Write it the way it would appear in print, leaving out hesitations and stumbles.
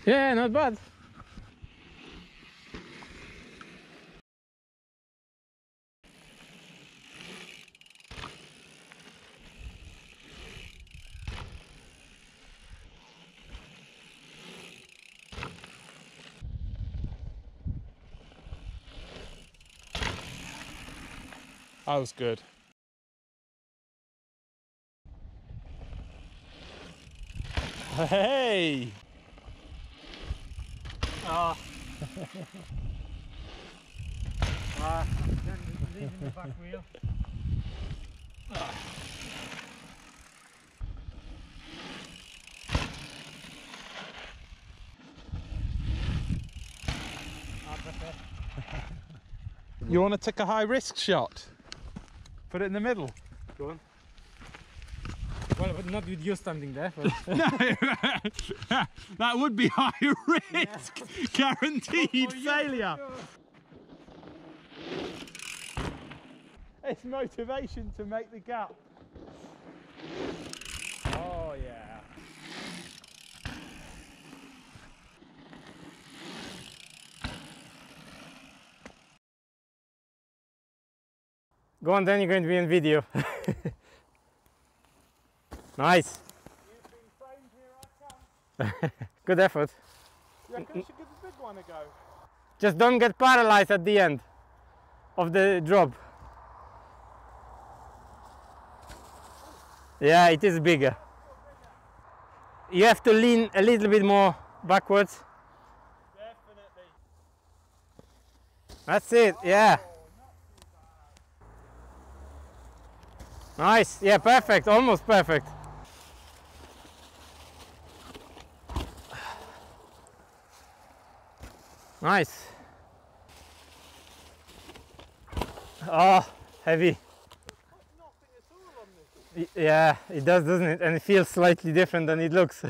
Yeah, not bad. That was good. Hey! Oh. Then leaving the back wheel. You want to take a high risk shot? Put it in the middle. Go on. Well, but not with you standing there. But... No, that would be high risk. Yeah. Guaranteed failure. Sure. It's motivation to make the gap. Oh yeah. Go on, then you're going to be in video. Nice. You've been framed, here I come. Good effort. You reckon I should give the big one a go? Just don't get paralyzed at the end of the drop. Yeah, it is bigger. You have to lean a little bit more backwards. Definitely. That's it, yeah. Nice, yeah, perfect, almost perfect. Nice. Oh, heavy. Yeah, it does, doesn't it? And it feels slightly different than it looks.